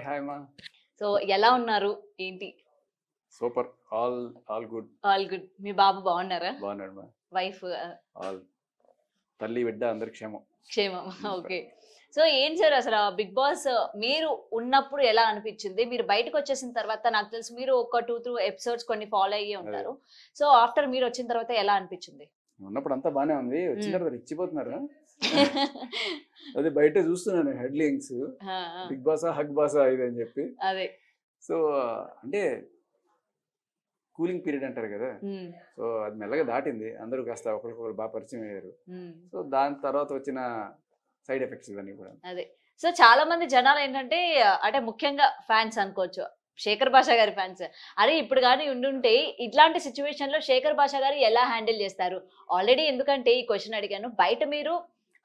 Hi మా. So ఎలా ఉన్నారు ఏంటి? Super. All good. All good. మీ బాబు బాగున్నారా? బాగున్నాడు మా. వైఫ్ ఆల్ తల్లి బిడ్డ అందరి క్షేమం. క్షేమం. ఓకే. సో ఏం సార్ అసలు బిగ్ బాస్ మీరు ఉన్నప్పుడు ఎలా అనిపించింది? మీరు బయటకు వచ్చేసిన తర్వాత నాకు తెలిసి మీరు ఒక 2-3 ఎపిసోడ్స్ కొన్ని ఫాలో అయ్యి ఉంటారు. సో ఆఫ్టర్ మీరు వచ్చిన తర్వాత ఎలా అనిపించింది? ఉన్నప్పుడు అంతా బానే ఉంది. వచ్చిన తర్వాత రెచ్చిపోతున్నారు. అదే బయట చూస్తున్నాను హెడ్లైన్స్, బిగ్ బాసా హగ్ బాసా ఇది అని చెప్పి. అదే సో అంటే కూలింగ్ పీరియడ్ అంటారు కదా, సో అది మెల్లగా దాటింది. అందరూ కాస్త ఒకరికొకరు బాగా పరిచయం అయ్యారు. సో దాని తర్వాత వచ్చిన సైడ్ ఎఫెక్ట్స్ ఇవన్నీ కూడా. అదే సో చాలా మంది జనాలు ఏంటంటే అంటే ముఖ్యంగా ఫ్యాన్స్ అనుకోవచ్చు, శేఖర్ భాషా గారి ఫ్యాన్స్, అరే ఇప్పుడు కానీ ఉండుంటే ఇట్లాంటి సిచ్యువేషన్ లో శేఖర్ భాషా గారు ఎలా హ్యాండిల్ చేస్తారు? ఆల్రెడీ ఎందుకంటే ఈ క్వశ్చన్ అడిగాను, బయట మీరు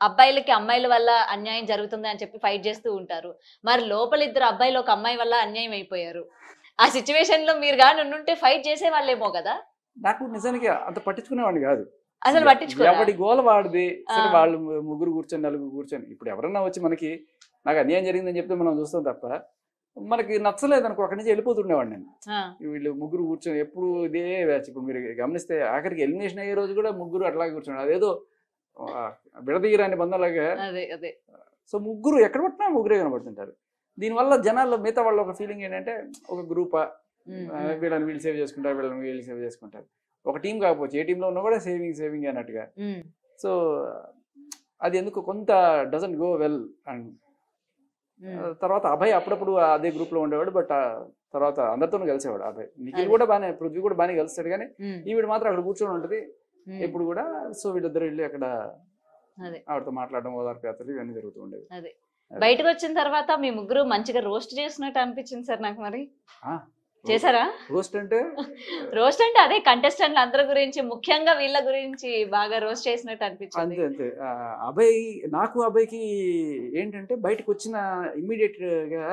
అబ్బాయిలకి అమ్మాయిల వల్ల అన్యాయం జరుగుతుంది అని చెప్పి ఫైట్ చేస్తూ ఉంటారు, మరి లోపల ఇద్దరు అబ్బాయిలు ఒక అమ్మాయి వల్ల అన్యాయం అయిపోయారు. ఆ సిచ్యువేషన్ లో మీరు కానీ ఉండుంటే ఫైట్ చేసే వాళ్ళేమో కదా. నాకు నిజానికి అంత పట్టించుకునేవాడిని కాదు, అసలు పట్టించుకో. ఎవడి గోల వాడిది. సరే వాళ్ళు ముగ్గురు కూర్చొని నలుగురు కూర్చొని, ఇప్పుడు ఎవరన్నా వచ్చి మనకి నాకు అన్యాయం జరిగిందని చెప్తే మనం చూస్తాం తప్ప, మనకి నచ్చలేదు అనుకో అక్కడి నుంచి వెళ్ళిపోతుండేవాడిని నేను. వీళ్ళు ముగ్గురు కూర్చొని ఎప్పుడు ఇదే బ్యాచ్. ఇప్పుడు మీరు గమనిస్తే ఆఖరికి ఎలిమినేషన్ అయ్యే రోజు కూడా ముగ్గురు అట్లాగే కూర్చోండి, అదేదో విడదీయరాని బంధంలాగా. సో ముగ్గురు ఎక్కడ పట్టినా ముగ్గురే కనబడుతుంటారు. దీనివల్ల జనాల్లో మిగతా వాళ్ళ ఒక ఫీలింగ్ ఏంటంటే ఒక గ్రూపా, వీళ్ళని వీళ్ళు సేవ్ చేసుకుంటారు, వీళ్ళని వీళ్ళు సేవ్ చేసుకుంటారు. ఒక టీం కాకపోవచ్చు, ఏ టీంలో ఉన్నా కూడా సేవింగ్ అన్నట్టుగా. సో అది ఎందుకు కొంత డజంట్ గో వెల్. అండ్ తర్వాత అభయ్ అప్పుడప్పుడు అదే గ్రూప్ లో ఉండేవాడు, బట్ తర్వాత అందరితోనూ కలిసేవాడు. అభయ్ నిఖిల్ కూడా బాగానే, పృథ్వీ కూడా బాగానే కలుస్తాడు, కానీ ఈవిడ మాత్రం అక్కడ కూర్చొని ఉంటది ఎప్పుడు కూడా. సో వీళ్ళిద్దరు వెళ్ళి అక్కడ ఆవిడతో మాట్లాడడం, ఓదార్పు యాత్రలు ఇవన్నీ జరుగుతూ ఉండేవి. బయటకు వచ్చిన తర్వాత మీ ముగ్గురు మంచిగా రోస్ట్ చేసినట్టు అనిపించింది సార్ నాకు. మరి చేశారా రోస్ట్? అంటే రోస్ట్ అంటే అదే కంటెస్టెంట్లు అందరి గురించి, ముఖ్యంగా వీళ్ళ గురించి బాగా రోస్ట్ చేసినట్టు అనిపించింది. అంతే. అభయ్ నాకు అభయ్కి ఏంటంటే బయటకు వచ్చిన ఇమ్మీడియట్ గా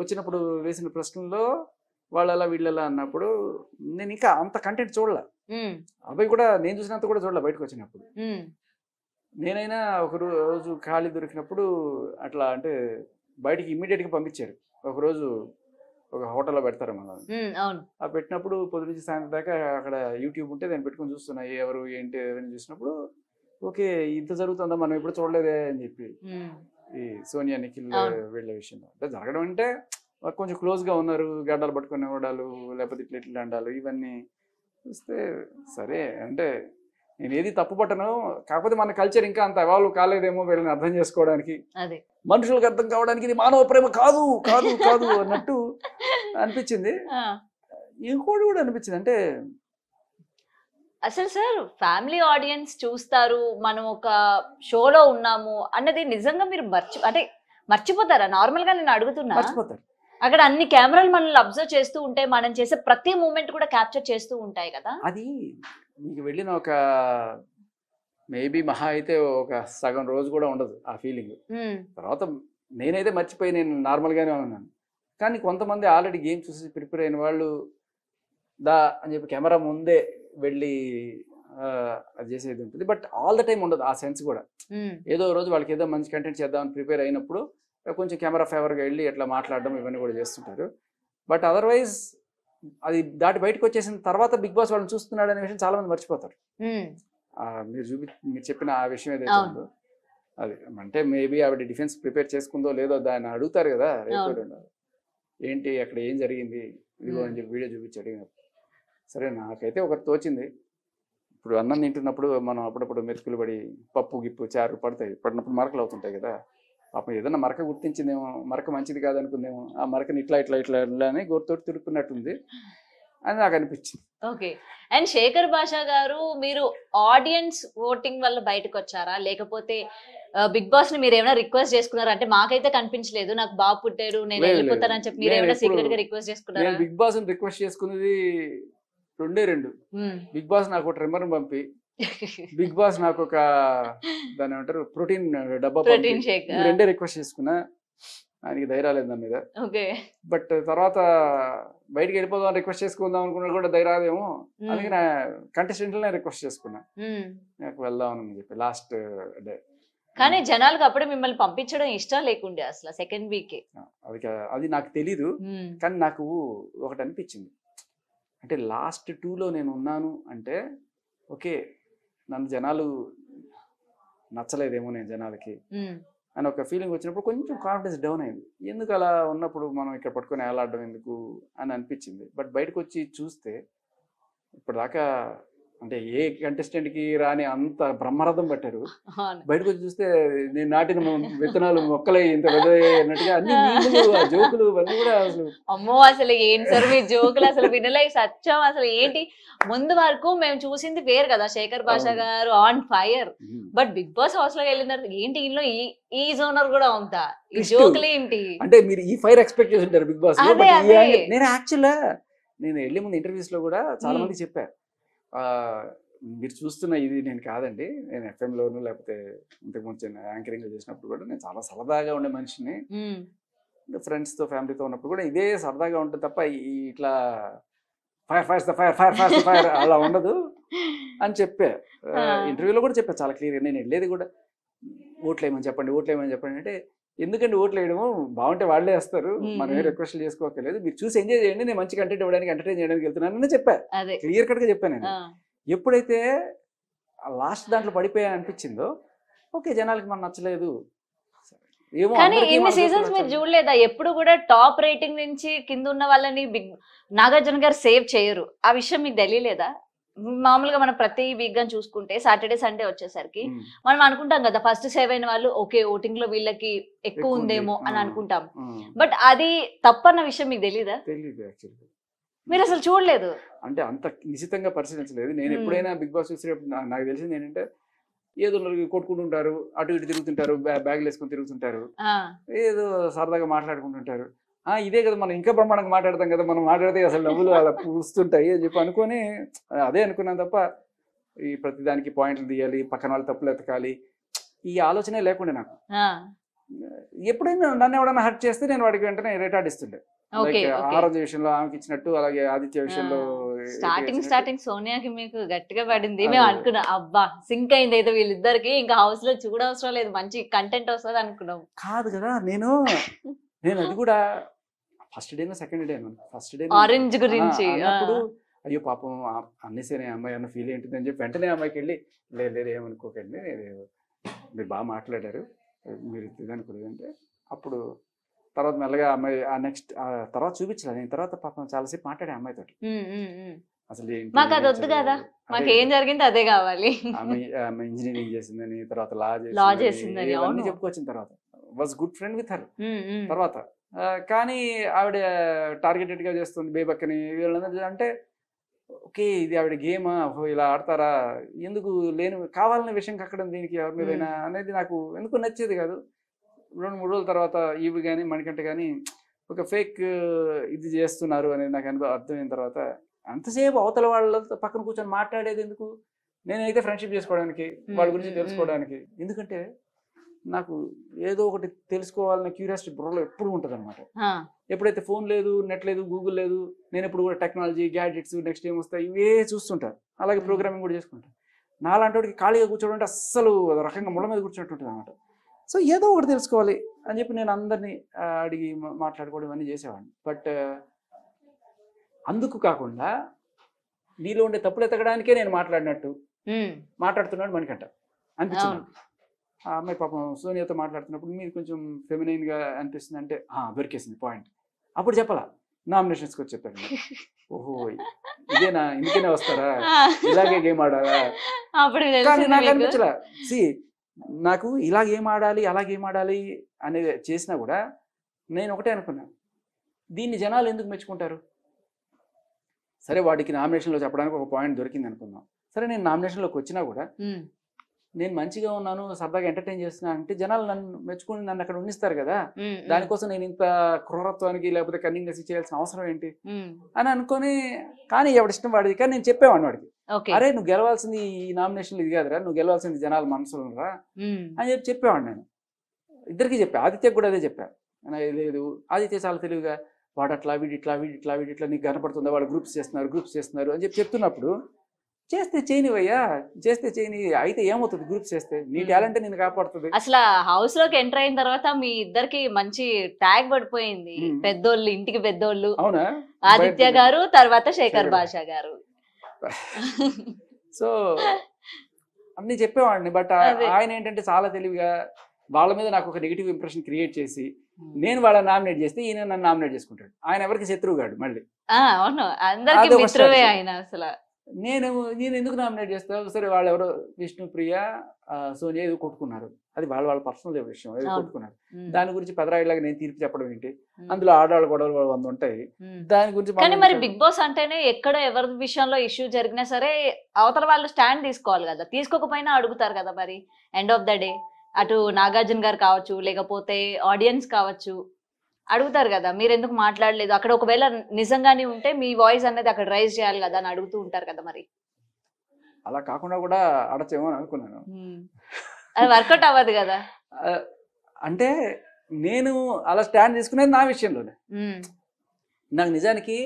వచ్చినప్పుడు వేసిన ప్రశ్నల్లో వాళ్ళలా వీళ్ళలా అన్నప్పుడు నేను ఇంకా అంత కంటెంట్ చూడలే. అభయ్ కూడా నేను చూసినంత కూడా చూడలే బయటకు వచ్చినప్పుడు. నేనైనా ఒక రోజు ఖాళీ దొరికినప్పుడు అట్లా అంటే బయటికి ఇమ్మీడియట్ గా పంపించారు. ఒకరోజు ఒక హోటల్లో పెడతారు మనం, ఆ పెట్టినప్పుడు పొద్దు నుంచి సాయంత్రం దాకా అక్కడ యూట్యూబ్ ఉంటే నేను పెట్టుకొని చూస్తున్నా ఎవరు ఏంటి అని చూసినప్పుడు, ఓకే ఇంత జరుగుతుందా మనం ఎప్పుడు చూడలేదే అని చెప్పి. ఈ సోనియా నిఖిల్ వీళ్ళ విషయంలో అంటే జరగడం అంటే కొంచెం క్లోజ్ గా ఉన్నారు, గడ్డలు పట్టుకునే వాడాలు, లేకపోతే ఇట్లా అండాలు, ఇవన్నీ చూస్తే సరే అంటే నేను ఏది తప్పు పట్టను. కాకపోతే మన కల్చర్ ఇంకా అంత ఎవాల్వ్ కాలేదేమో వీళ్ళని అర్థం చేసుకోవడానికి, మనుషులకు అర్థం కావడానికి ఇది మానవ ప్రేమ కాదు కాదు కాదు అన్నట్టు అనిపించింది. ఇంకోటి కూడా అనిపించింది అంటే అసలు సార్ ఫ్యామిలీ ఆడియన్స్ చూస్తారు, మనం ఒక షోలో ఉన్నాము అన్నది నిజంగా మీరు అంటే మర్చిపోతారా? నార్మల్ గా నేను అడుగుతున్నా. మర్చిపోతారు. అక్కడ అన్ని కెమెరాలు మనల్ని అబ్జర్వ్ చేస్తూ ఉంటాయి, మనం చేసే ప్రతి మూమెంట్ కూడా క్యాప్చర్ చేస్తూ ఉంటాయి కదా. అది మీకు వెళ్ళిన ఒక మేబీ మహా అయితే ఒక సగం రోజు కూడా ఉండదు ఆ ఫీలింగ్. తర్వాత నేనైతే మర్చిపోయి నేను నార్మల్గానే ఉన్నాను. కానీ కొంతమంది ఆల్రెడీ గేమ్ చూసి ప్రిపేర్ అయిన వాళ్ళు దా అని చెప్పి కెమెరా ముందే వెళ్ళి అది చేసేది ఉంటుంది. బట్ ఆల్ ద టైం ఉండదు ఆ సెన్స్ కూడా. ఏదో రోజు వాళ్ళకి ఏదో మంచి కంటెంట్ చేద్దామని ప్రిపేర్ అయినప్పుడు కొంచెం కెమెరా ఫేవర్గా వెళ్ళి ఎట్లా మాట్లాడడం ఇవన్నీ కూడా చేస్తుంటారు. బట్ అదర్వైజ్ అది దాటి బయటకు వచ్చేసిన తర్వాత బిగ్ బాస్ వాళ్ళని చూస్తున్నాడు అనే విషయం చాలా మంది మర్చిపోతారు. మీరు చెప్పిన ఆ విషయం ఏదైతే ఉందో అది అంటే మేబీ ఆవిడ డిఫెన్స్ ప్రిపేర్ చేసుకుందో లేదో దాన్ని అడుగుతారు కదా, ఏంటి అక్కడ ఏం జరిగింది ఇదిగో అని చెప్పి వీడియో చూపించి అడిగినప్పుడు. సరే నాకైతే ఒకటి తోచింది, ఇప్పుడు అన్నం తింటున్నప్పుడు మనం అప్పుడప్పుడు మెతుకులు పడి పప్పు గిప్పు చారు పడినప్పుడు మరకలు అవుతుంటాయి కదా. పాపం ఏదన్నా మరక గుర్తించిందేమో, మరక మంచిది కాదనుకుందేమో, ఆ మరకని ఇట్లా అని గోరుతోటి తిరుపున్నట్టుంది అని నాకు అనిపించింది. ఓకే. అండ్ శేఖర్ భాషా గారు, మీరు ఆడియన్స్ ఓటింగ్ వల్ల బయటకు వచ్చారా, లేకపోతే బిగ్ బాస్ ని మీరు ఏమైనా రిక్వెస్ట్ చేసుకున్నారా? అంటే మాకైతే కనిపించలేదు, నాకు బాబు పుట్టాడు నేను వెళ్ళిపోతానని చెప్పి మీరు ఏమైనా సీక్రెట్ గా రిక్వెస్ట్ చేసుకున్నారా? బిగ్ బాస్ ని రిక్వెస్ట్ చేసుకున్నది రెండు. బిగ్ బాస్ నాకు ఒక ట్రిమ్మర్ పంపి, బిగ్ బాస్ నాకు ఒక దాని ఏమంటారు ప్రోటీన్ డబ్బా రెండే రిక్వెస్ట్ చేసుకున్నా. ఆయనకి ధైర్యం లేదు నా మీద. బట్ తర్వాత బయటికి వెళ్ళిపోదాం రిక్వెస్ట్ చేసుకుందాం అనుకున్నా కూడా ధైర్యమేమో, అందుకే నా కంటెస్టెంట్లనే రిక్వెస్ట్ చేసుకున్నా నాకు వెళ్దాం అని చెప్పి లాస్ట్ డే. కానీ జనాలకు అప్పుడే మిమ్మల్ని పంపించడం ఇష్టం లేకుండే అసలు సెకండ్ వీక్. అది నాకు తెలీదు. కానీ నాకు ఒకటి అనిపించింది, అంటే లాస్ట్ 2లో నేను ఉన్నాను అంటే ఓకే నన్ను జనాలు నచ్చలేదేమో నేను జనాలకి అని ఒక ఫీలింగ్ వచ్చినప్పుడు కొంచెం కాన్ఫిడెన్స్ డౌన్ అయింది. ఎందుకు అలా ఉన్నప్పుడు మనం ఇక్కడ పట్టుకొని ఏలాడడం ఎందుకు అని అనిపించింది. బట్ బయటకు వచ్చి చూస్తే ఇప్పటిదాకా అంటే ఏ కంటెస్టెంట్కి రాని అంత బ్రహ్మరథం పట్టారు. బయటకు వచ్చి చూస్తే నేను నాటిన విత్తనాలు మొక్కలై ఇంత అన్నట్టుగా అన్ని మీములు, ఆ జోకులు అన్నీ కూడా అసలు అమ్మో అసలు ఏంటి సార్ మీ జోకులు అసలు వినలే సత్యం. అసలు ఏంటి ముందు వరకు మేము చూసింది వేరు కదా, Shekhar Basha garu on fire. But Bigg Boss house లో వెళ్ళిన తర్వాత ఏంటి ఇంట్లో ఈ జోనర్ కూడా ఉందా, ఈ జోకులు ఏంటి అంటే మీరు ఈ ఫైర్ ఎక్స్పెక్ట్ చేసి ఉంటారు బిగ్ బాస్. నేను యాక్చువల్గా నేను వెళ్ళే ముందు ఇంటర్వ్యూస్ లో కూడా చాలా మంది చెప్పారు, మీరు చూస్తున్న ఇది నేను కాదండి, నేను ఎఫ్ఎంలోను లేకపోతే ఇంతకుముందు యాంకరింగ్ చేసినప్పుడు కూడా నేను చాలా సరదాగా ఉండే మనిషిని, ఫ్రెండ్స్తో ఫ్యామిలీతో ఉన్నప్పుడు కూడా ఇదే సరదాగా ఉంటుంది తప్ప ఇట్లా fire fire fire fire fire fire అలా ఉండదు అని చెప్పా. ఇంటర్వ్యూలో కూడా చెప్పా చాలా క్లియర్గా. నేను వెళ్ళేది కూడా ఓట్లేమని చెప్పండి, ఓట్లేమని చెప్పండి అంటే ఎందుకంటే ఓట్లు వేయడము బాగుంటే వాళ్ళే వేస్తారు, మనం ఏ రిక్వెస్ట్లు చేసుకోవట్లేదు, మీరు చూసి ఎంజాయ్ చేయండి, నేను మంచి కంటెంట్ ఇవ్వడానికి ఎంటర్టైన్ చేయడానికి వెళ్తున్నానని చెప్పా, క్లియర్ కట్గా చెప్పాను నేను. ఎప్పుడైతే లాస్ట్ దాంట్లో పడిపోయా అనిపించిందో ఓకే జనాలకి మనం నచ్చలేదు ఏమో. కానీ ఇన్ని సీజన్స్ మీరు చూడలేదా, ఎప్పుడు కూడా టాప్ రేటింగ్ నుంచి కింద ఉన్న వాళ్ళని నాగార్జున గారు సేవ్ చేయరు, ఆ విషయం మీకు తెలియలేదా? మామూలుగా మనం ప్రతి వీక్ గా చూసుకుంటే సాటర్డే సండే వచ్చేసరికి మనం అనుకుంటాం కదా ఫస్ట్ 7 వాళ్ళు ఓకే ఓటింగ్ లో వీళ్ళకి ఎక్కువ ఉందేమో అని అనుకుంటాం. బట్ అది తప్పన్న విషయం మీకు తెలీదా? తెలీదు యాక్చువల్లీ, మీరు అసలు చూడలేదు అంటే అంత నిశ్చితంగా పరిశీలించలేదు. నేను ఎప్పుడైనా బిగ్ బాస్ చూసేటప్పుడు నాకు తెలిసింది ఏంటంటే ఏదో కొట్టుకుంటుంటారు, అటు ఇటు తిరుగుతుంటారు, బ్యాగులు వేసుకొని తిరుగుతుంటారు, ఏదో సరదాగా మాట్లాడుకుంటుంటారు. ఇదే కదా మనం ఇంకా బ్రహ్మాండంగా మాట్లాడతాం కదా, మనం మాట్లాడితే అసలు నవ్వులు అలా పూస్తుంటాయి అని చెప్పి అనుకొని అదే అనుకున్నాను తప్ప ఈ ప్రతిదానికి పాయింట్లు తీయాలి, పక్కన వాళ్ళు తప్పులు ఎతకాలి, ఈ ఆలోచనే లేకుండా నాకు. ఎప్పుడైనా నన్ను ఎవడన్నా హర్ట్ చేస్తే నేను వాడికి వెంటనే రిటార్డ్ ఇస్తుండే. ఆరోగ్య విషయంలో ఆమెకి ఇచ్చినట్టు అలాగే ఆదిత్య విషయంలో స్టార్టింగ్ సోనియాకి మీకు గట్టిగా పడింది, మేము అనుకున్నాం అబ్బా సింక్ అయింది అయితే వీళ్ళిద్దరికి ఇంకా హౌస్ లో చూడవసరం లేదు, మంచి కంటెంట్ వస్తుంది అనుకున్నాం. కాదు కదా, నేను అది కూడా first day second day first day orange గురించి అప్పుడు అయ్యో పాపం అన్నేసరి అమ్మాయి అన్న ఫీల్ ఏంటిది అని చెప్పి వెంటనే అమ్మాయికి వెళ్ళి లేదు ఏమనుకోకండి మీరు బాగా మాట్లాడారు మీరు ఇదనుకోలేదు అంటే అప్పుడు తర్వాత మెల్లగా అమ్మాయి నెక్స్ట్ తర్వాత చూపించలేదు. నేను తర్వాత పాపం చాలాసేపు మాట్లాడే అమ్మాయితో అసలు మాకు అది వద్దు కదా, మాకు ఏం జరిగింది అదే కావాలి. ఆమె ఇంజనీరింగ్ చేసిందని, తర్వాత లా చేసిందని అన్ని చెప్పుకొచ్చిన తర్వాత was good friend with her తర్వాత. కానీ ఆవిడ టార్గెటెడ్ గా చేస్తుంది బేబక్కని వీళ్ళందరూ అంటే ఓకే ఇది ఆవిడ గేమా, ఇలా ఆడతారా, ఎందుకు లేని కావాలనే విషయం కక్కడం దీనికి ఎవరి మీదైనా అనేది నాకు ఎందుకు నచ్చేది కాదు. 2-3 రోజుల తర్వాత ఇవి కానీ మణికంఠ కానీ ఒక ఫేక్ ఇది చేస్తున్నారు అనేది నాకు అర్థమైన తర్వాత అంతసేపు అవతల వాళ్ళతో పక్కన కూర్చొని మాట్లాడేది ఎందుకు, నేనైతే ఫ్రెండ్షిప్ చేసుకోవడానికి వాళ్ళ గురించి తెలుసుకోవడానికి, ఎందుకంటే నాకు ఏదో ఒకటి తెలుసుకోవాలన్న క్యూరియాసిటీ బుర్రలో ఎప్పుడు ఉంటుంది అనమాట. ఎప్పుడైతే ఫోన్ లేదు, నెట్ లేదు, గూగుల్ లేదు, నేను ఎప్పుడు కూడా టెక్నాలజీ గ్యాడ్జెట్స్ నెక్స్ట్ ఏం వస్తాయి ఇవే చూస్తుంటాను, అలాగే ప్రోగ్రామింగ్ కూడా చేసుకుంటాను. నాలాంటి వాడికి ఖాళీగా కూర్చోవడం అంటే అస్సలు రకంగా ముళ్ళ మీద కూర్చున్నట్టుంటుంది అనమాట. సో ఏదో ఒకటి తెలుసుకోవాలి అని చెప్పి నేను అందరినీ అడిగి మాట్లాడుకోవడం ఇవన్నీ చేసేవాడిని. బట్ అందుకు కాకుండా నీలో ఉండే తప్పులు ఎతకడానికే నేను మాట్లాడుతున్నాడు మణికంఠ అనిపించింది. ఆ అమ్మాయి పాపం సోనియాతో మాట్లాడుతున్నప్పుడు మీరు కొంచెం ఫెమినైన్గా అనిపిస్తుంది అంటే దొరికేసింది పాయింట్. అప్పుడు చెప్పాలా, నామినేషన్స్కి వచ్చి చెప్పాను, ఓహో ఇదేనా ఇందుకనే వస్తారా, ఇలాగే గేమ్ ఆడాలా. కానీ నాకు అనిపించలా, నాకు ఇలా గేమ్ ఆడాలి అలా గేమ్ ఆడాలి అనేది చేసినా కూడా నేను ఒకటే అనుకున్నా, దీన్ని జనాలు ఎందుకు మెచ్చుకుంటారు. సరే వాడికి నామినేషన్లో చెప్పడానికి ఒక పాయింట్ దొరికింది అనుకుందాం, సరే నేను నామినేషన్లోకి వచ్చినా కూడా నేను మంచిగా ఉన్నాను, సరదాగా ఎంటర్టైన్ చేస్తున్నాను అంటే జనాలు నన్ను మెచ్చుకుని నన్ను అక్కడ ఉండిస్తారు కదా, దానికోసం నేను ఇంత క్రూరత్వానికి లేకపోతే కన్నింగ్ చేయాల్సిన అవసరం ఏంటి అని అనుకొని. కానీ ఎవడి ఇష్టం వాడిది. కానీ నేను చెప్పేవాడిని వాడికి, అరే నువ్వు గెలవాల్సింది ఈ నామినేషన్లు ఇది కాదురా, నువ్వు గెలవాల్సింది జనాల మనసులో రా అని చెప్పేవాడిని. నేను ఇద్దరికి చెప్పా, ఆదిత్యకు కూడా అదే చెప్పా. లేదు ఆదిత్య చాలా తెలివిగా వాడు అట్లా వీడిట్లా నీకు కనపడుతుందా, వాడు గ్రూప్స్ చేస్తున్నారు అని చెప్తున్నప్పుడు చేస్తే చేయనివయ్యా, చేస్తే చేయని, అయితే ఏమవుతుంది గ్రూప్స్ చేస్తే, నీ టాలెంట్ నేను కాపాడుతుంది. అసలు హౌస్ లోకి ఎంటర్ అయిన తర్వాత మీ ఇద్దరికి మంచి ట్యాగ్ పడిపోయింది. పెద్దోళ్ళు, ఇంటికి పెద్దోళ్ళు. అవునా? ఆదిత్య గారు, తర్వాత శేఖర్ భాష గారు. సో అన్ని చెప్పేవాడిని. బట్ ఆయన ఏంటంటే చాలా తెలివిగా వాళ్ళ మీద నాకు ఒక నెగిటివ్ ఇంప్రెషన్ క్రియేట్ చేసి, నేను వాళ్ళని నామినేట్ చేస్తే ఈయన నన్ను నామినేట్ చేసుకుంటాడు. ఆయన ఎవరికి శత్రువు కాడు మళ్ళీ. అవును, అందరికి మిత్రువే ఆయన. అసలు నేను ఎందుకు నామినేట్ చేస్తాను? సరే, వాళ్ళు ఎవరో విష్ణుప్రియ, సోనియా ఏదో కొట్టుకున్నారు, అది వాళ్ళ పర్సనల్ విషయం, ఏదో కొట్టుకున్నారు. దాని గురించి పెదరాయిలాగా నేను తీర్పు చెప్పడం ఏంటి? అందులో ఆడవాళ్ళ గొడవలు 100 ఉంటాయి. దాని గురించి కానీ మరి బిగ్ బాస్ అంటేనే ఎక్కడ ఎవరి విషయంలో ఇష్యూ జరిగినా సరే అవతల వాళ్ళు స్టాండ్ తీసుకోవాలి కదా. తీసుకోకపోయినా అడుగుతారు కదా. మరి ఎండ్ ఆఫ్ ద డే అటు నాగార్జున గారు కావచ్చు, లేకపోతే ఆడియన్స్ కావచ్చు, అడుగుతారు కదా, మీరు ఎందుకు మాట్లాడలేదు అక్కడ, ఒకవేళ నిజంగానే ఉంటే మీ వాయిస్ అనేది అక్కడ రైజ్ చేయాలి కదా అని అడుగుతూ ఉంటారు కదా. మరి అలా కాకుండా కూడా అడచేమో అని అనుకున్నాను. అది వర్కౌట్ అవ్వదు కదా. అంటే నేను అలా స్టాండ్ తీసుకునేది నా విషయంలోనే. నాకు నిజానికి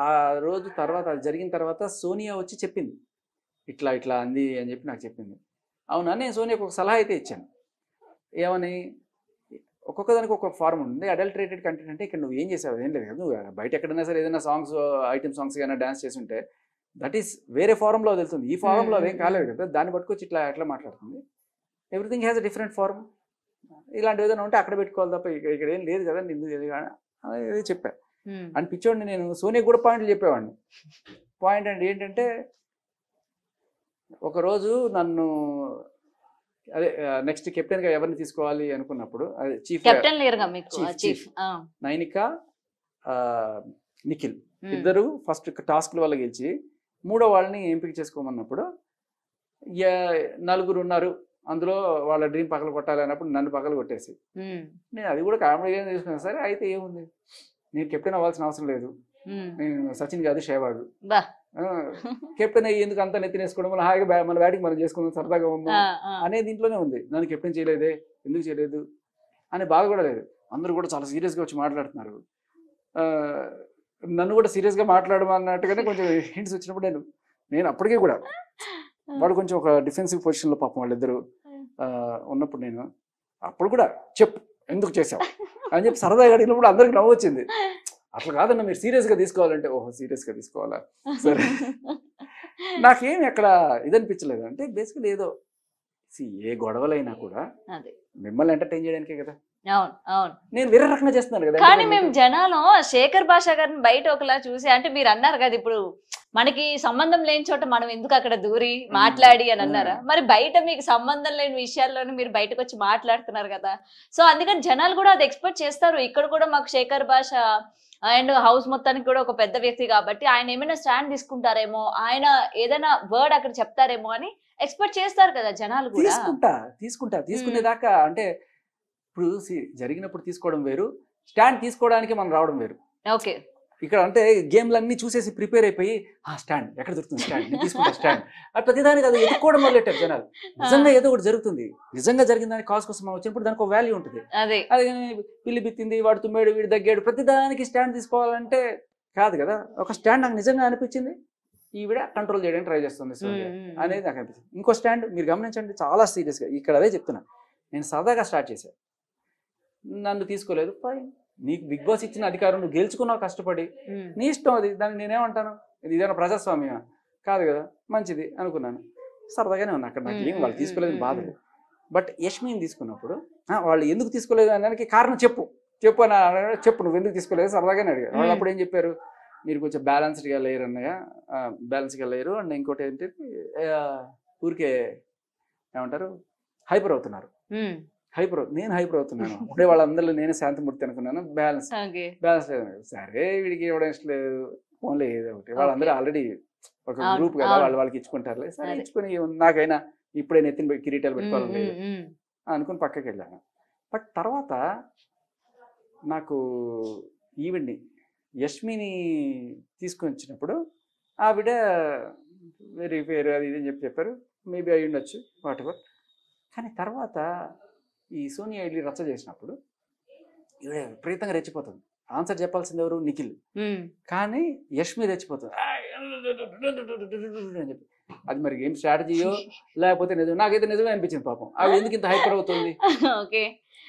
ఆ రోజు తర్వాత, అది జరిగిన తర్వాత సోనియా వచ్చి చెప్పింది, ఇట్లా ఇట్లా అంది అని చెప్పి నాకు చెప్పింది. అవునా, నేను సోనియాకి ఒక సలహా అయితే ఇచ్చాను. ఏమని, ఒక్కొక్క దానికి ఒక ఫార్మ్ ఉంది. అడల్టరేటెడ్ కంటెంట్ అంటే ఇక్కడ నువ్వు ఏం చేసావు, ఏం లేదు కదా. నువ్వు బయట ఎక్కడైనా సరే ఏదైనా సాంగ్స్, ఐటమ్ సాంగ్స్ కానీ డాన్స్ చేసి ఉంటే దట్ ఈస్ వేరే ఫారంలో వెళ్తుంది. ఈ ఫారంలో అదేం కాలేదు కదా. దాన్ని పట్టుకొచ్చి ఇట్లా ఎట్లా మాట్లాడుతుంది. Everything has a different form. ఇలాంటి ఏదైనా ఉంటే అక్కడ పెట్టుకోవాలి తప్ప ఇక్కడ ఏం లేదు కదా. అనేది చెప్పా. అనిపించోండి. నేను సోనియా కూడా పాయింట్లు చెప్పేవాడిని. పాయింట్ అంటే ఏంటంటే, ఒకరోజు నన్ను అదే నెక్స్ట్ కెప్టెన్ గా ఎవరిని తీసుకోవాలి అనుకున్నప్పుడు, అదే చీఫ్ నైనిక, నిఖిల్ ఇద్దరు ఫస్ట్ టాస్క్ల వల్ల గెలిచి మూడో వాళ్ళని ఎంపిక చేసుకోమన్నప్పుడు, నలుగురు ఉన్నారు అందులో, వాళ్ళ డ్రీమ్ పక్కన కొట్టాలి అన్నప్పుడు నన్ను పక్కన కొట్టేసి, నేను అది కూడా కామెడీగా తీసుకున్నాను. సరే అయితే ఏముంది, నేను కెప్టెన్ అవ్వాల్సిన అవసరం లేదు, నేను సచిన్ కాదు షేవాగ్, కెప్టెన్ అయ్యి ఎందుకు అంతా నెత్తినేసుకోవడం, మన హాయిగా మన బ్యాటింగ్ మనం చేసుకుందాం సరదాగా ఉందాం అనే దీంట్లోనే ఉంది. నన్ను కెప్టెన్ చేయలేదే, ఎందుకు చేయలేదు అనే బాధ కూడా లేదు. అందరూ కూడా చాలా సీరియస్గా వచ్చి మాట్లాడుతున్నారు. నన్ను కూడా సీరియస్గా మాట్లాడమన్నట్టుగానే కొంచెం హింట్స్ వచ్చినప్పుడు నేను అప్పటికే కూడా, వాడు కొంచెం ఒక డిఫెన్సివ్ పొజిషన్లో పాపం వాళ్ళిద్దరు ఉన్నప్పుడు, నేను అప్పుడు కూడా చెప్పు ఎందుకు చేసావు అని చెప్పి సరదాగా అడిగినప్పుడు అందరికి నవ్వు వచ్చింది. అట్లా కాదన్న, మీరు సీరియస్గా తీసుకోవాలంటే, ఓహో సీరియస్గా తీసుకోవాలా, సరే. నాకేం ఎక్కడ ఇదనిపించలేదు. అంటే బేసికలీ ఏదో ఏ గొడవలైనా కూడా మిమ్మల్ని ఎంటర్టైన్ చేయడానికే కదా. అవును అవును, నేను వేరే రకంగా చేస్తున్నాను కదా. కానీ మేము జనాలు శేఖర్ భాష గారిని బయట ఒకలా చూసి, అంటే మీరు అన్నారు కదా ఇప్పుడు మనకి సంబంధం లేని చోట మనం ఎందుకు అక్కడ దూరి మాట్లాడి అని అన్నారా, మరి బయట మీకు సంబంధం లేని విషయాల్లోనే మీరు బయటకు వచ్చి మాట్లాడుతున్నారు కదా. సో అందుకని జనాలు కూడా అది ఎక్స్పెక్ట్ చేస్తారు. ఇక్కడ కూడా మాకు శేఖర్ భాష అండ్ హౌస్ మొత్తానికి కూడా ఒక పెద్ద వ్యక్తి కాబట్టి ఆయన ఏమైనా స్టాండ్ తీసుకుంటారేమో, ఆయన ఏదైనా వర్డ్ అక్కడ చెప్తారేమో అని ఎక్స్పెక్ట్ చేస్తారు కదా జనాలు కూడా. తీసుకునేదాకా అంటే ఇప్పుడు జరిగినప్పుడు తీసుకోవడం వేరు, స్టాండ్ తీసుకోవడానికి మనం రావడం వేరు. ఓకే, ఇక్కడ అంటే గేమ్లన్నీ చూసేసి ప్రిపేర్ అయిపోయి, స్టాండ్ ఎక్కడ దొరుకుతుంది, స్టాండ్ నేను తీసుకుంటా స్టాండ్, అది ప్రతిదానికి అది ఎత్తుకోవడం మొదలెట్టారు జనాలు. నిజంగా ఏదో ఒకటి జరుగుతుంది, నిజంగా జరిగిన దానికి కాజ్ కోసం మనం వచ్చినప్పుడు దానికి ఒక వాల్యూ ఉంటుంది. అది పిల్లి బిత్తింది, వాడు తుమ్మాడు, వీడు దగ్గాడు, ప్రతిదానికి స్టాండ్ తీసుకోవాలంటే కాదు కదా. ఒక స్టాండ్ నాకు నిజంగా అనిపించింది, ఈవిడ కంట్రోల్ చేయడానికి ట్రై చేస్తుంది అనేది నాకు అనిపించింది. ఇంకో స్టాండ్ మీరు గమనించండి, చాలా సీరియస్గా ఇక్కడ అదే చెప్తున్నా. నేను సరదాగా స్టార్ట్ చేశాను, నన్ను తీసుకోలేదు, ఫైన్, నీకు బిగ్ బాస్ ఇచ్చిన అధికారం, నువ్వు గెలుచుకున్నావు కష్టపడి, నీ ఇష్టం అది, దాన్ని నేనేమంటాను, ఇదేనా ప్రజాస్వామ్యం కాదు కదా, మంచిది అనుకున్నాను. సరదాగానే ఉన్నా అక్కడ, నాకు ఏం వాళ్ళు తీసుకోలేదు బాధ. బట్ యష్మిని తీసుకున్నప్పుడు వాళ్ళు ఎందుకు తీసుకోలేదు అనడానికి కారణం చెప్పు అని చెప్పు, నువ్వు ఎందుకు తీసుకోలేదు సరదాగానే అడిగారు. వాళ్ళు అప్పుడు ఏం చెప్పారు, మీరు కొంచెం బ్యాలెన్స్డ్గా లేరు అన్నయ్య, బ్యాలెన్స్గా లేరు, అండ్ ఇంకోటి ఏంటి ఊరికే ఏమంటారు హైపర్ అవుతున్నారు. నేను హైపర్ అవుతున్నాను, ఉండే వాళ్ళందరిలో నేనే శాంతిమూర్తి అనుకున్నాను, బ్యాలెన్స్ లేదు. సరే వీడికి ఇవ్వడం ఇష్టం లేదు, ఓన్లీ ఏదో ఒకటి, వాళ్ళందరూ ఆల్రెడీ ఒక గ్రూప్ కదా, వాళ్ళకి ఇచ్చుకుంటారులే, సరే ఇచ్చుకొని నాకైనా ఇప్పుడైనా ఎత్తిన కిరీటాలు పెట్టుకోవాలి లేదు అనుకుని పక్కకి వెళ్ళాను. బట్ తర్వాత నాకు ఈవిడ్ని యష్మిని తీసుకొని వచ్చినప్పుడు ఆవిడ వెరీ ఫేర్ అది ఇది అని చెప్పారు, మేబీ అయి ఉండొచ్చు వాట్ ఎవర్. కానీ తర్వాత ఈ సోనియా వెళ్ళి రచ్చ చేసినప్పుడు ఈవిడ విపరీతంగా రెచ్చిపోతుంది. ఆన్సర్ చెప్పాల్సింది ఎవరు, నిఖిల్, కానీ యష్మి రెచ్చిపోతుంది అని చెప్పి. అది మరి ఏం స్ట్రాటజీయో లేకపోతే నిజం, నాకైతే నిజమే అనిపించింది పాపం. ఆవిడ ఎందుకు ఇంత హైపర్ అవుతుంది, ఓకే.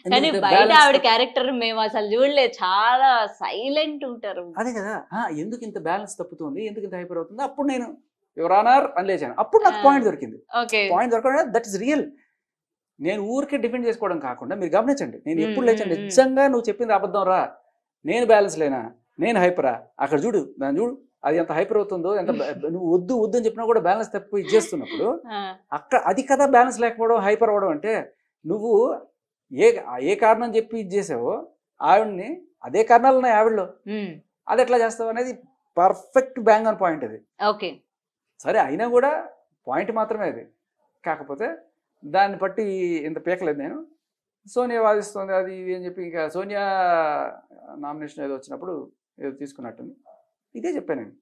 ఎందుకు కానీ ఇంత బయట balance ఆవిడ క్యారెక్టర్ మేము అసలు చూడలేదు, చాలా సైలెంట్ ఉంటారు. అదే కదా, ఎందుకు ఇంత బ్యాలెన్స్ తప్పుతుంది, ఎందుకు ఇంత హైపర్ అవుతుంది. అప్పుడు నేను యువర్ ఆనర్ అని లేచాను. అప్పుడు నాకు పాయింట్ దొరికింది. ఓకే. పాయింట్ దొరకడం దట్ ఇస్ రియల్. నేను ఊరికే డిఫెండ్ చేసుకోవడం కాకుండా మీరు గమనించండి, నేను ఎప్పుడు లేచాను నిజంగా నువ్వు చెప్పింది అబద్ధం రా, నేను బ్యాలెన్స్ లేనా, నేను హైపరా, అక్కడ చూడు దాన్ని చూడు అది ఎంత హైపర్ అవుతుందో, ఎంత నువ్వు వద్దు వద్దు అని చెప్పినా కూడా బ్యాలెన్స్ తప్పు ఇచ్చేస్తున్నప్పుడు అక్కడ అది కదా బ్యాలెన్స్ లేకపోవడం, హైపర్ అవ్వడం అంటే. నువ్వు ఏ కారణం చెప్పి ఇది చేసావో ఆవిడ్ని, అదే కారణాలు ఉన్నాయి ఆవిడలో, అది ఎట్లా చేస్తావు అనేది పర్ఫెక్ట్ బ్యాంగ్ ఆన్ పాయింట్ అది. ఓకే. సరే అయినా కూడా పాయింట్ మాత్రమే అది. కాకపోతే దాన్ని బట్టి ఇంత పీకలేదు నేను. సోనియా వాదిస్తుంది అది ఇది అని చెప్పి, ఇంకా సోనియా నామినేషన్ ఏదో వచ్చినప్పుడు ఏదో తీసుకున్నట్టుంది, ఇదే చెప్పాను నేను.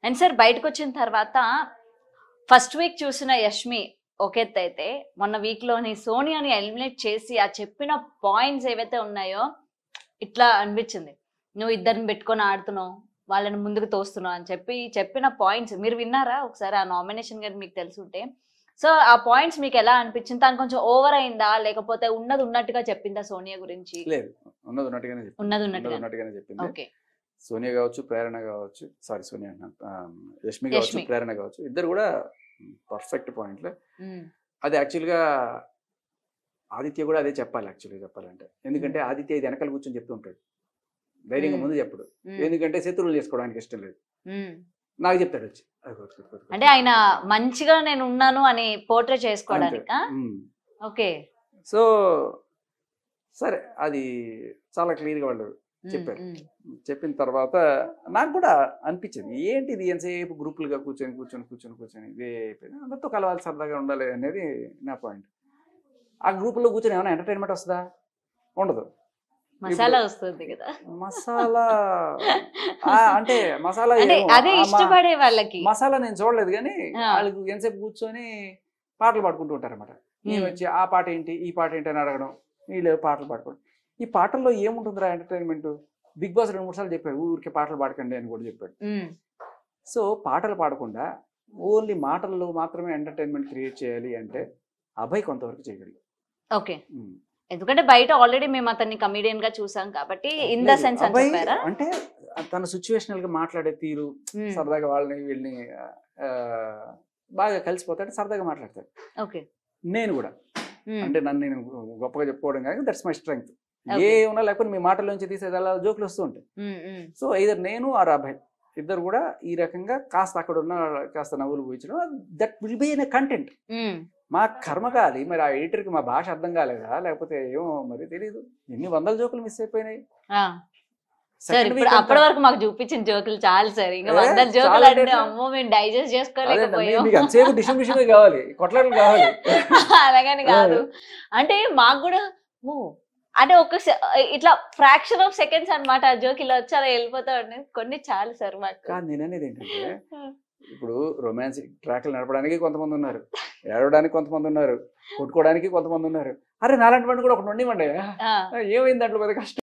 అండ్ సార్ బయటకు వచ్చిన తర్వాత ఫస్ట్ వీక్ చూసిన యష్మి ఒక ఎత్తు అయితే, మొన్న వీక్ లోని సోనియాని ఎలిమినేట్ చేసి ఆ చెప్పిన పాయింట్స్ ఏవైతే ఉన్నాయో ఇట్లా అనిపించింది, నువ్వు ఇద్దరిని పెట్టుకొని ఆడుతున్నావు, వాళ్ళని ముందుకు తోస్తున్నావు అని చెప్పి చెప్పిన పాయింట్స్ మీరు విన్నారా ఒకసారి? ఆ నామినేషన్ గారు మీకు తెలుసుంటే, సో ఆ పాయింట్స్ మీకు ఎలా అనిపించింది? తను కొంచెం ఓవర్ అయిందా, లేకపోతే ఉన్నది ఉన్నట్టుగా చెప్పిందా సోనియా గురించి? లేదు, ఉన్నది ఉన్నట్టుగానే చెప్పింది. ఓకే. సోనియా కావచ్చు, ప్రేరణ కావచ్చు, సోనియా యష్మి కావచ్చు, ప్రేరణ కావచ్చు, ఇద్దరు కూడా పర్ఫెక్ట్ పాయింట్లే. అది యాక్చువల్గా ఆదిత్య కూడా అదే చెప్పాలి యాక్చువల్గా చెప్పాలంటే. ఎందుకంటే ఆదిత్య ఇది వెనకాల కూర్చొని చెప్తూ ఉంటాడు, ధైర్యంగా ముందు చెప్పడు. ఎందుకంటే శత్రువులు చేసుకోవడానికి ఇష్టం లేదు, నాకు చెప్తాడు వచ్చి. అంటే ఆయన మంచిగా నేను ఉన్నాను అని పోర్ట్రే చేసుకోవడానికా? ఓకే. సో సరే, అది చాలా క్లియర్గా వాళ్ళు చెప్పారు. చెప్పిన తర్వాత నాకు కూడా అనిపించింది, ఏంటిది ఎంతసేపు గ్రూపులుగా కూర్చొని ఇదే అయిపోయింది, అందరితో కలవాలి, సరదాగా ఉండాలి అనేది నా పాయింట్. ఆ గ్రూపుల్లో కూర్చొని ఏమైనా ఎంటర్టైన్మెంట్ వస్తుందా? ఉండదు. మసాలా వస్తుంది కదా, మసాలా అంటే మసాలా అదే ఇష్టపడే వాళ్ళకి మసాలా నేను చూడలేదు, కానీ వాళ్ళకి ఎంతసేపు కూర్చొని పాటలు పాడుకుంటూ ఉంటారు అనమాట. నేను వచ్చి ఆ పాట ఏంటి ఈ పాట ఏంటి అని అడగడం, వీళ్ళు పాటలు పాడుకోవడం. ఈ పాటల్లో ఏముంటుందిరా ఎంటర్టైన్మెంట్? బిగ్ బాస్ 2-3 సార్లు చెప్పాడు ఊరికే పాటలు పాడకండి అని కూడా చెప్పాడు. సో పాటలు పాడకుండా ఓన్లీ మాటల్లో మాత్రమే ఎంటర్టైన్మెంట్ క్రియేట్ చేయాలి అంటే అభయ్ కొంతవరకు చేయగలడు. ఓకే. ఎందుకంటే బయట ఆల్రెడీ మేము అతన్ని కమెడియన్ గా చూసాం కాబట్టి ఇన్ ద సెన్స్ అంటే తన సిచ్యువేషనల్ గా మాట్లాడే తీరు, సరదాగా వాళ్ళని వీళ్ళని బాగా కలిసిపోతాడు, సరదాగా మాట్లాడతాడు. ఓకే. నేను కూడా అంటే నన్ను నేను గొప్పగా చెప్పుకోవడం కాదు, దట్స్ మై స్ట్రెంగ్త్. ఏ ఉన్నా లేకపోతే మీ మాటల్లోంచి తీసేది అలా జోకులు వస్తూ ఉంటాయి. సో ఐదర్ నేను ఆర్ అభయ్ ఇద్దరు కూడా ఈ రకంగా కాస్త అక్కడ ఉన్న కాస్త నవ్వులు పూయించడం, that will be in content. మా కర్మ కాలి మరి ఆ ఎడిటర్కి మా భాష అర్థం కాలేదా, లేకపోతే ఏమో మరి తెలియదు, ఎన్ని వందల జోకులు మిస్ అయిపోయినాయి. అప్పటి వరకు మాకు చూపించిన జోకులు చాలు సార్, ఇంకా వందల జోకులు అంటే అమ్మో మేము డైజెస్ట్ చేసుకోలేకపోయాం. డిస్ట్రిబ్యూషన్ కావాలి, కొట్లాటలు కావాలి. అలాగని కాదు, అంటే మాకు కూడా అంటే ఒక ఇట్లా ఫ్రాక్షన్ ఆఫ్ సెకండ్స్ అనమాట ఆ జోక్ ఇలా వచ్చి అలా వెళ్ళిపోతా ఉండే, కొన్ని చాలు సార్ మాకు. కాదు నేను అనేది ఏంటంటే, ఇప్పుడు రొమాన్సిక్ ట్రాక్లు నడపడానికి కొంతమంది ఉన్నారు, ఏడవడానికి కొంతమంది ఉన్నారు, కొట్టుకోవడానికి కొంతమంది ఉన్నారు. అరే నాలాంటి వాడిని కూడా ఒకటి ఉండివ్వండి, ఏమైంది దాంట్లో పెద్ద కష్టం.